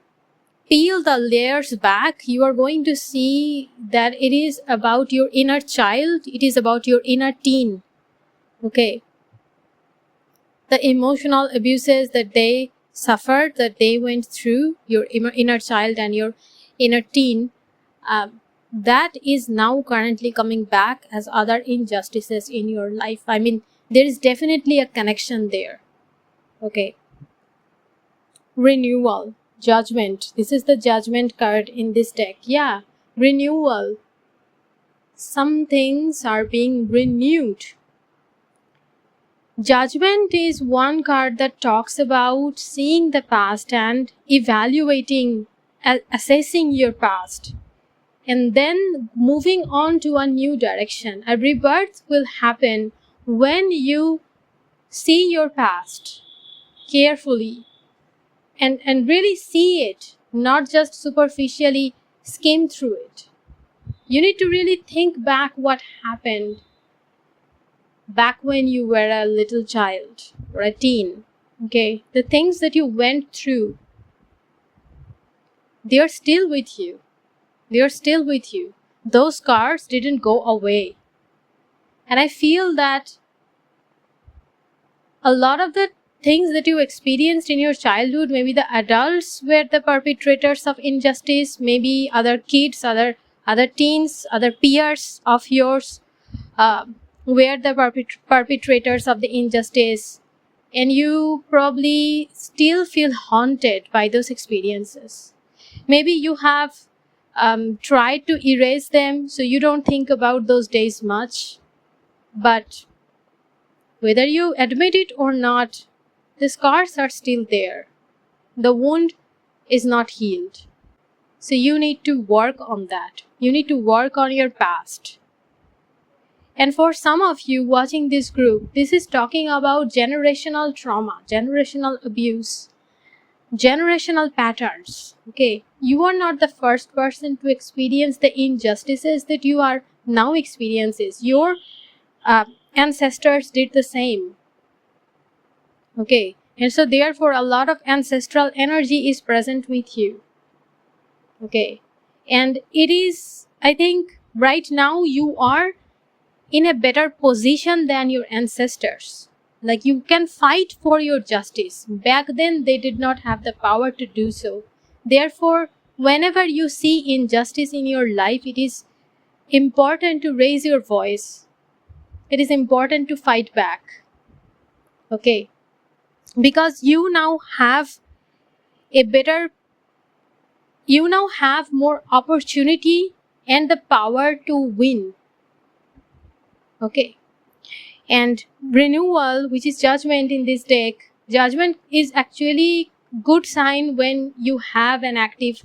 peel the layers back, you are going to see that it is about your inner child. It is about your inner teen. Okay. The emotional abuses that they suffered, that they went through, your inner child and your inner teen, that is now currently coming back as other injustices in your life. I mean, there is definitely a connection there. Okay. Renewal. Judgment. This is the Judgment card in this deck. Yeah, renewal. Some things are being renewed. Judgment is one card that talks about seeing the past and evaluating, assessing your past, and then moving on to a new direction. A rebirth will happen when you see your past carefully and really see it, not just superficially skim through it. You need to really think back what happened back when you were a little child or a teen. Okay, the things that you went through, they are still with you. They are still with you. Those cards didn't go away. And I feel that a lot of the things that you experienced in your childhood, maybe the adults were the perpetrators of injustice, maybe other kids, other teens, other peers of yours were the perpetrators of the injustice, and you probably still feel haunted by those experiences. Maybe you have tried to erase them, so you don't think about those days much, but whether you admit it or not, the scars are still there. The wound is not healed. So you need to work on that. You need to work on your past. And for some of you watching this group, this is talking about generational trauma, generational abuse, generational patterns. Okay, you are not the first person to experience the injustices that you are now experiencing. Your ancestors did the same. Okay, and so therefore a lot of ancestral energy is present with you. Okay. And it is, I think, right now you are in a better position than your ancestors. Like, you can fight for your justice. Back then, they did not have the power to do so. Therefore, whenever you see injustice in your life, it is important to raise your voice. It is important to fight back. Okay. Because you now have more opportunity and the power to win. Okay. And renewal, which is judgment in this deck, judgment is actually good sign when you have an active,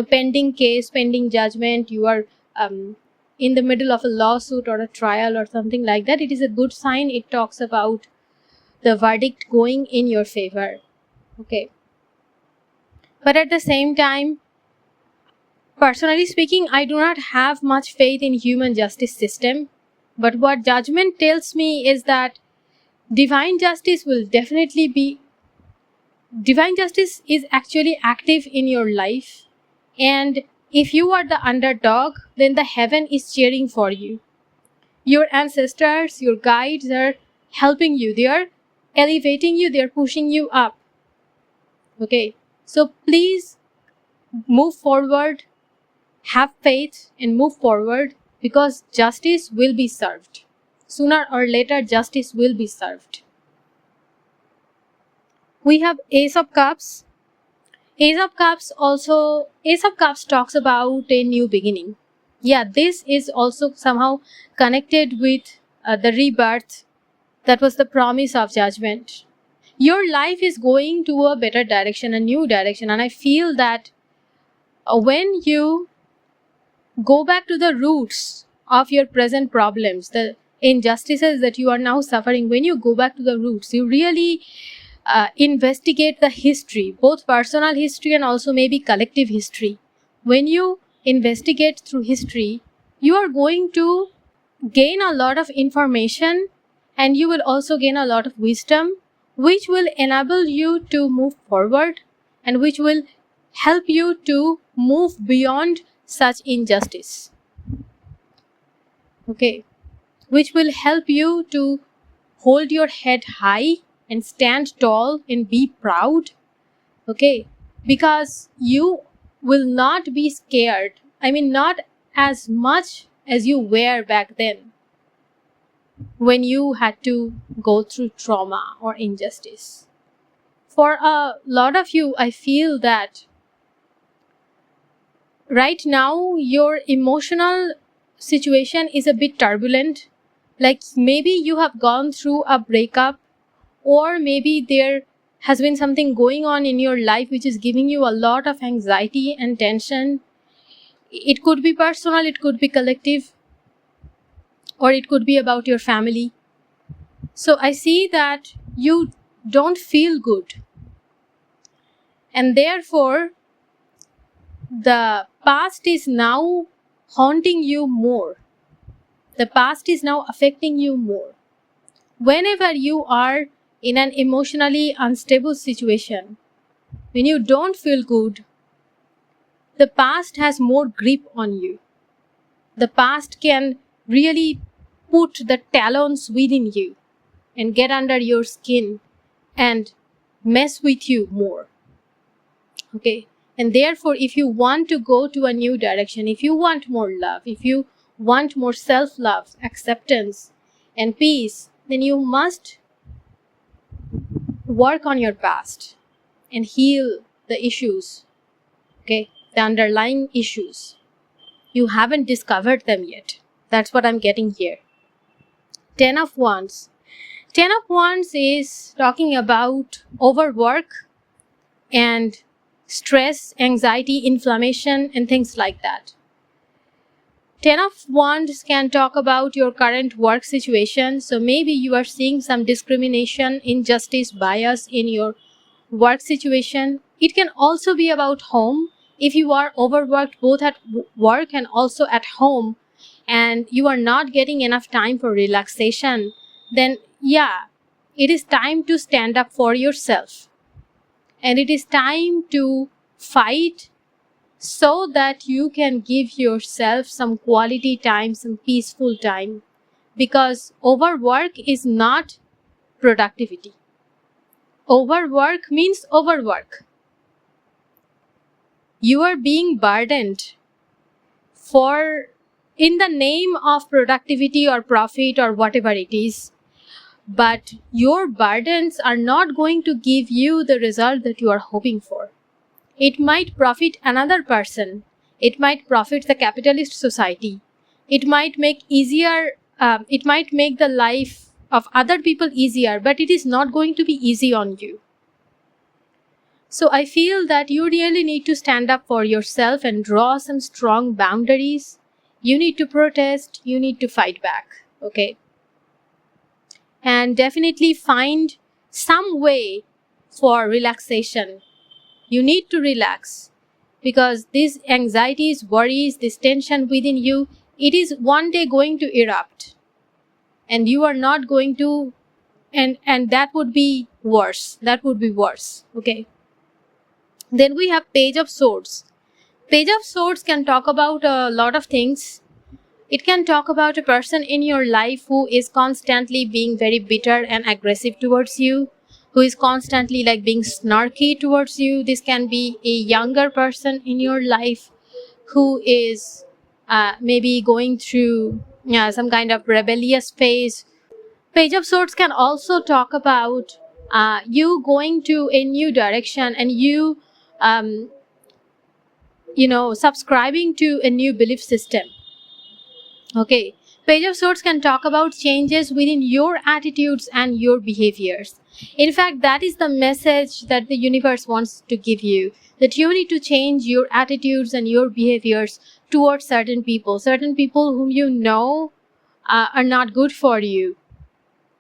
pending case, pending judgment. You are in the middle of a lawsuit or a trial or something like that. It is a good sign. It talks about the verdict going in your favor. Okay. But at the same time, personally speaking, I do not have much faith in human justice system. But what judgment tells me is that divine justice is actually active in your life. And if you are the underdog, then the heaven is cheering for you. Your ancestors, your guides are helping you. They are elevating you. They are pushing you up. Okay. So please move forward, have faith and move forward, because justice will be served. Sooner or later, justice will be served. We have Ace of Cups. Ace of Cups talks about a new beginning. Yeah, this is also somehow connected with the rebirth. That was the promise of judgment. Your life is going to a better direction, a new direction. And I feel that when you go back to the roots of your present problems, the injustices that you are now suffering, when you go back to the roots, you really investigate the history, both personal history and also maybe collective history. When you investigate through history, you are going to gain a lot of information, and you will also gain a lot of wisdom, which will enable you to move forward and which will help you to move beyond such injustice. Okay. Which will help you to hold your head high and stand tall and be proud. Okay. Because you will not be scared. I mean, not as much as you were back then, when you had to go through trauma or injustice. For a lot of you, I feel that right now your emotional situation is a bit turbulent. Like, maybe you have gone through a breakup, or maybe there has been something going on in your life which is giving you a lot of anxiety and tension. It could be personal, it could be collective, or it could be about your family. So I see that you don't feel good, and therefore the past is now haunting you more. The past is now affecting you more. Whenever you are in an emotionally unstable situation, when you don't feel good, the past has more grip on you. The past can really put the talons within you and get under your skin and mess with you more. Okay. And therefore, if you want to go to a new direction, if you want more love, if you want more self-love, acceptance, and peace, then you must work on your past and heal the issues. Okay, the underlying issues. You haven't discovered them yet. That's what I'm getting here. 10 of Wands. 10 of Wands is talking about overwork and stress, anxiety, inflammation, and things like that. 10 of Wands can talk about your current work situation. So maybe you are seeing some discrimination, injustice, bias in your work situation. It can also be about home. If you are overworked both at work and also at home, and you are not getting enough time for relaxation, then yeah, it is time to stand up for yourself. And it is time to fight so that you can give yourself some quality time, some peaceful time. Because overwork is not productivity. Overwork means overwork. You are being burdened in the name of productivity or profit or whatever it is. But your burdens are not going to give you the result that you are hoping for. It might profit another person. It might profit the capitalist society. It might make the life of other people easier, but it is not going to be easy on you. So I feel that you really need to stand up for yourself and draw some strong boundaries. You need to protest. You need to fight back. Okay? And definitely find some way for relaxation. You need to relax, because these anxieties, worries, this tension within you, it is one day going to erupt, and you are not going to, and that would be worse. That would be worse. Okay. Then we have Page of Swords. Page of Swords can talk about a lot of things. It can talk about a person in your life who is constantly being very bitter and aggressive towards you, who is constantly like being snarky towards you. This can be a younger person in your life who is maybe going through some kind of rebellious phase. Page of Swords can also talk about you going to a new direction and you subscribing to a new belief system. Okay, Page of Swords can talk about changes within your attitudes and your behaviors. In fact, that is the message that the universe wants to give you, that you need to change your attitudes and your behaviors towards certain people whom you know are not good for you.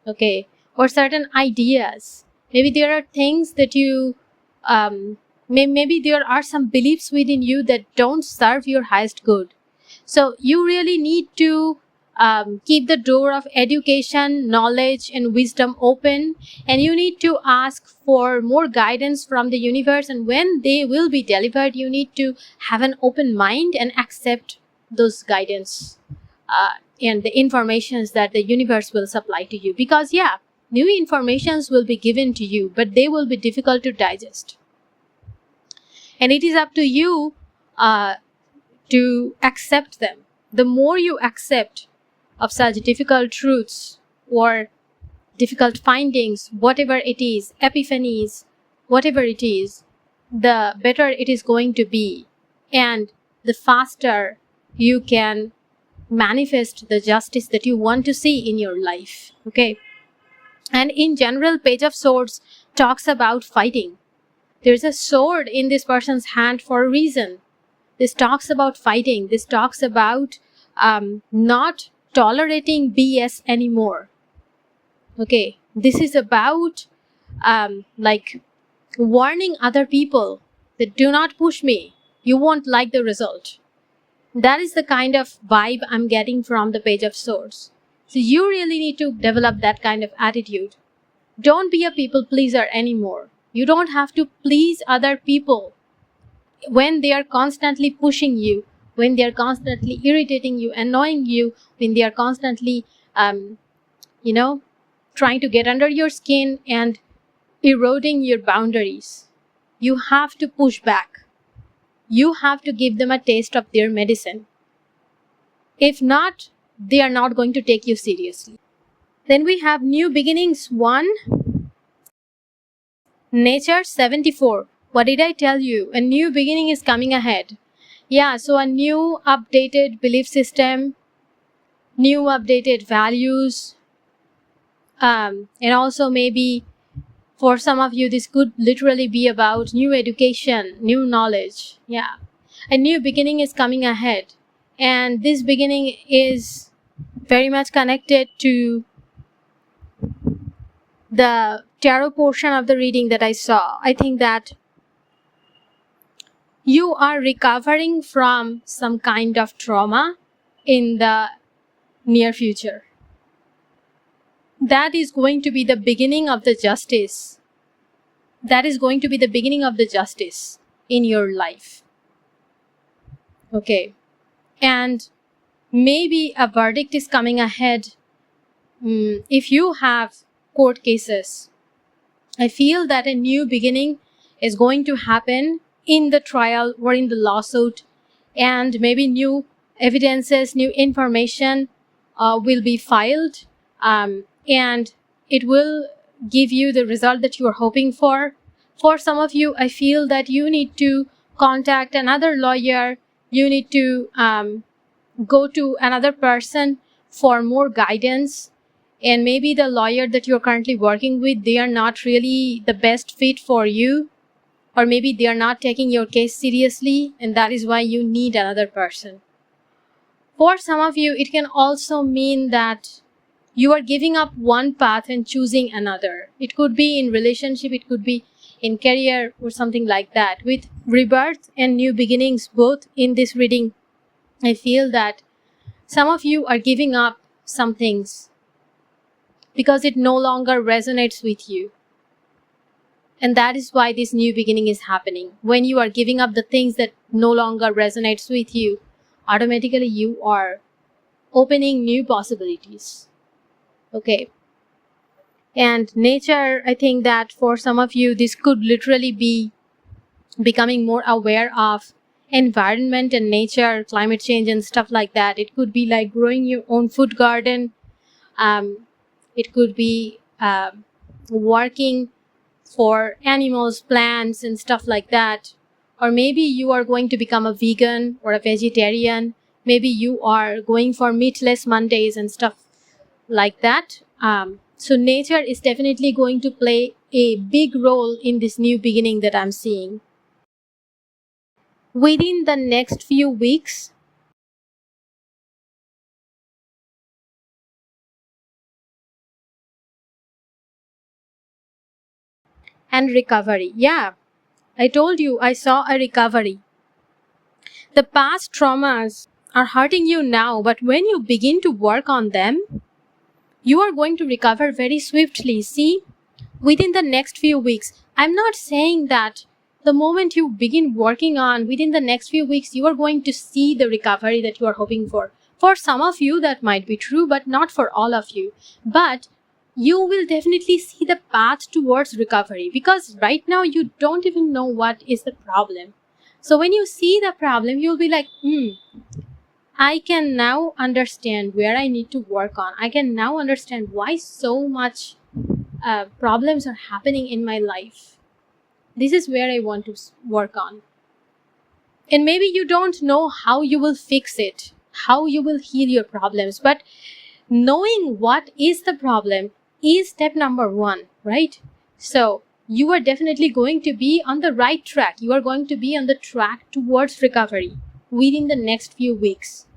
Okay, or certain ideas. Maybe there are things that you, maybe there are some beliefs within you that don't serve your highest good. So you really need to keep the door of education, knowledge, and wisdom open, and you need to ask for more guidance from the universe, and when they will be delivered, you need to have an open mind and accept those guidance and the informations that the universe will supply to you. Because new informations will be given to you, but they will be difficult to digest, and it is up to you to accept them. The more you accept of such difficult truths or difficult findings, whatever it is, epiphanies, whatever it is, the better it is going to be, and the faster you can manifest the justice that you want to see in your life. Okay. And in general, Page of Swords talks about fighting. There's a sword in this person's hand for a reason. This talks about fighting. This talks about not tolerating BS anymore. Okay, this is about like warning other people that do not push me. You won't like the result. That is the kind of vibe I'm getting from the Page of Swords. So you really need to develop that kind of attitude. Don't be a people pleaser anymore. You don't have to please other people when they are constantly pushing you, when they are constantly irritating you, annoying you, when they are constantly, trying to get under your skin and eroding your boundaries. You have to push back. You have to give them a taste of their medicine. If not, they are not going to take you seriously. Then we have New Beginnings 1, Nature 74. What did I tell you? A new beginning is coming ahead. Yeah, so a new updated belief system, new updated values, and also maybe for some of you this could literally be about new education, new knowledge. Yeah, a new beginning is coming ahead, and this beginning is very much connected to the tarot portion of the reading that I saw. I think that you are recovering from some kind of trauma in the near future. That is going to be the beginning of the justice. That is going to be the beginning of the justice in your life. Okay. And maybe a verdict is coming ahead. If you have court cases, I feel that a new beginning is going to happen in the trial or in the lawsuit, and maybe new evidences, new information will be filed, and it will give you the result that you are hoping for. For some of you, I feel that you need to contact another lawyer. You need to go to another person for more guidance. And maybe the lawyer that you're currently working with, they are not really the best fit for you, or maybe they are not taking your case seriously, and that is why you need another person. For some of you, it can also mean that you are giving up one path and choosing another. It could be in relationship, it could be in career or something like that. With rebirth and new beginnings both in this reading, I feel that some of you are giving up some things because it no longer resonates with you. And that is why this new beginning is happening. When you are giving up the things that no longer resonates with you, automatically you are opening new possibilities. Okay. And nature, I think that for some of you, this could literally be becoming more aware of environment and nature, climate change and stuff like that. It could be like growing your own food garden. It could be working for animals, plants and stuff like that. Or maybe you are going to become a vegan or a vegetarian. Maybe you are going for meatless Mondays and stuff like that. So nature is definitely going to play a big role in this new beginning that I'm seeing. Within the next few weeks, and recovery. Yeah, I told you I saw a recovery. The past traumas are hurting you now, but when you begin to work on them, you are going to recover very swiftly. See, within the next few weeks, I'm not saying that the moment you begin working on within the next few weeks, you are going to see the recovery that you are hoping for. For some of you, that might be true, but not for all of you. But you will definitely see the path towards recovery, because right now you don't even know what is the problem. So when you see the problem, you'll be like, I can now understand where I need to work on. I can now understand why so much problems are happening in my life. This is where I want to work on. And maybe you don't know how you will fix it, how you will heal your problems, but knowing what is the problem is step number one, right? So you are definitely going to be on the right track. You are going to be on the track towards recovery within the next few weeks.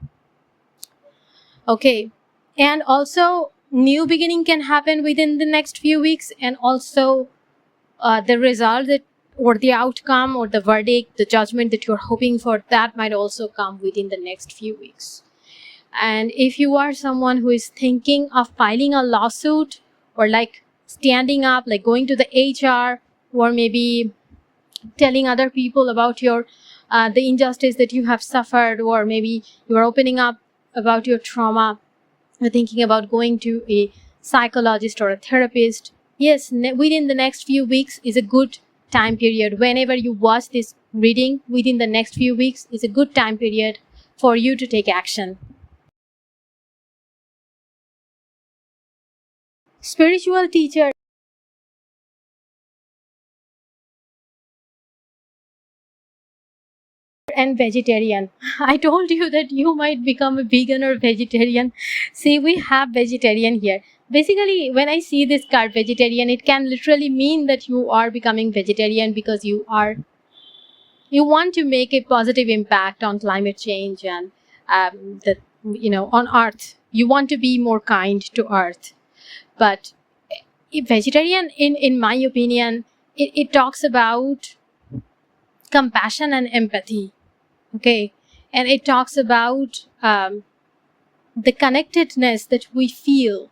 Okay. And also, new beginning can happen within the next few weeks, and also the result that, or the outcome or the verdict, the judgment that you're hoping for, that might also come within the next few weeks. And if you are someone who is thinking of filing a lawsuit, or like standing up, like going to the HR, or maybe telling other people about your the injustice that you have suffered, or maybe you are opening up about your trauma, or thinking about going to a psychologist or a therapist, yes, within the next few weeks is a good time period. Whenever you watch this reading, within the next few weeks is a good time period for you to take action. Spiritual teacher and vegetarian. I told you that you might become a vegan or vegetarian. See, we have vegetarian here. Basically, when I see this card vegetarian, it can literally mean that you are becoming vegetarian because you want to make a positive impact on climate change and on Earth. You want to be more kind to Earth. But vegetarian, in my opinion, it talks about compassion and empathy. Okay, and it talks about the connectedness that we feel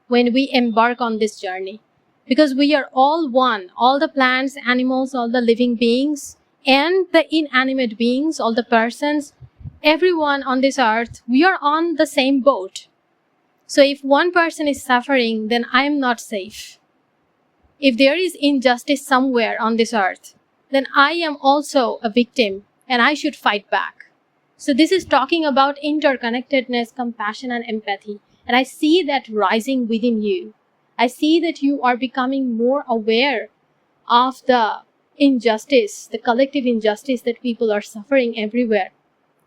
when we embark on this journey, because we are all one. All the plants, animals, all the living beings, and the inanimate beings, all the persons, everyone on this earth, we are on the same boat. So if one person is suffering, then I am not safe. If there is injustice somewhere on this earth, then I am also a victim and I should fight back. So this is talking about interconnectedness, compassion, and empathy. And I see that rising within you. I see that you are becoming more aware of the injustice, the collective injustice that people are suffering everywhere.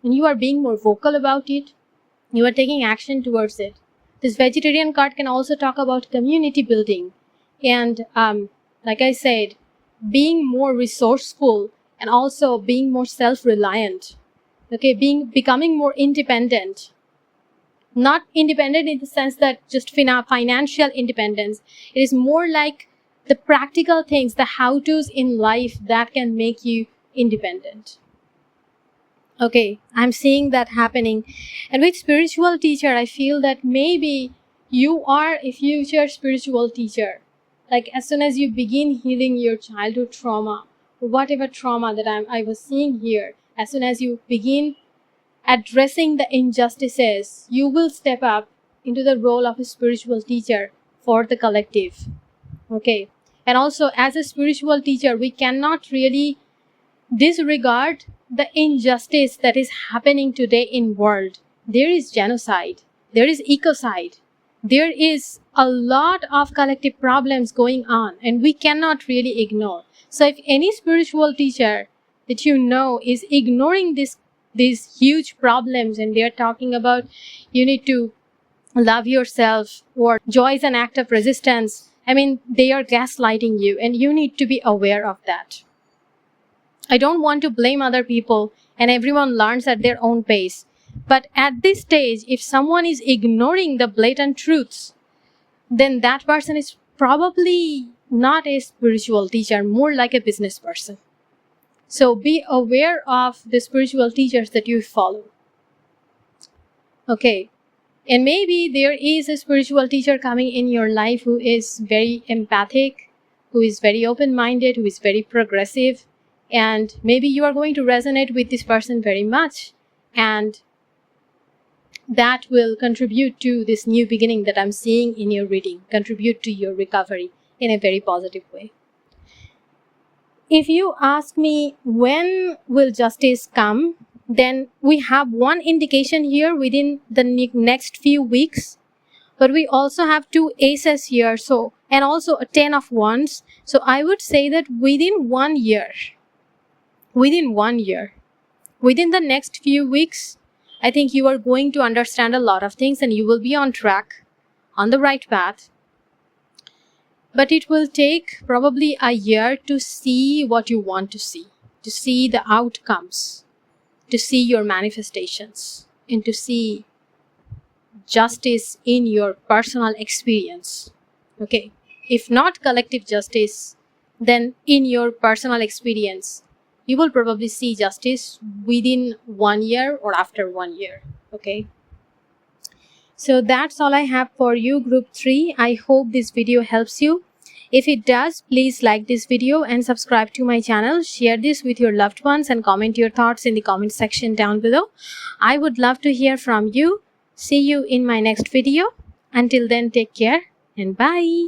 And you are being more vocal about it. You are taking action towards it. This vegetarian card can also talk about community building. And like I said, being more resourceful and also being more self-reliant. Okay, becoming more independent. Not independent in the sense that just financial independence. It is more like the practical things, the how-tos in life that can make you independent. Okay, I'm seeing that happening. And with spiritual teacher, I feel that maybe you are a future spiritual teacher. Like as soon as you begin healing your childhood trauma, or whatever trauma that I was seeing here, as soon as you begin addressing the injustices, you will step up into the role of a spiritual teacher for the collective. Okay. And also as a spiritual teacher, we cannot really disregard the injustice that is happening today in world. There is genocide. There is ecocide. There is a lot of collective problems going on and we cannot really ignore. So if any spiritual teacher that you know is ignoring these huge problems and they're talking about you need to love yourself or joy is an act of resistance, I mean, they are gaslighting you and you need to be aware of that. I don't want to blame other people and everyone learns at their own pace. But at this stage, if someone is ignoring the blatant truths, then that person is probably not a spiritual teacher, more like a business person. So be aware of the spiritual teachers that you follow. Okay. And maybe there is a spiritual teacher coming in your life who is very empathic, who is very open-minded, who is very progressive. And maybe you are going to resonate with this person very much. And that will contribute to this new beginning that I'm seeing in your reading, contribute to your recovery in a very positive way. If you ask me when will justice come, then we have one indication here within the next few weeks, but we also have two aces here, so and also a 10 of wands. So I would say that within 1 year, within the next few weeks, I think you are going to understand a lot of things and you will be on track, on the right path. But it will take probably a year to see what you want to see the outcomes, to see your manifestations, and to see justice in your personal experience. Okay, if not collective justice, then in your personal experience, you will probably see justice within 1 year or after 1 year. Okay. So that's all I have for you, group 3. I hope this video helps you. If it does, please like this video and subscribe to my channel. Share this with your loved ones and comment your thoughts in the comment section down below. I would love to hear from you. See you in my next video. Until then, take care and bye.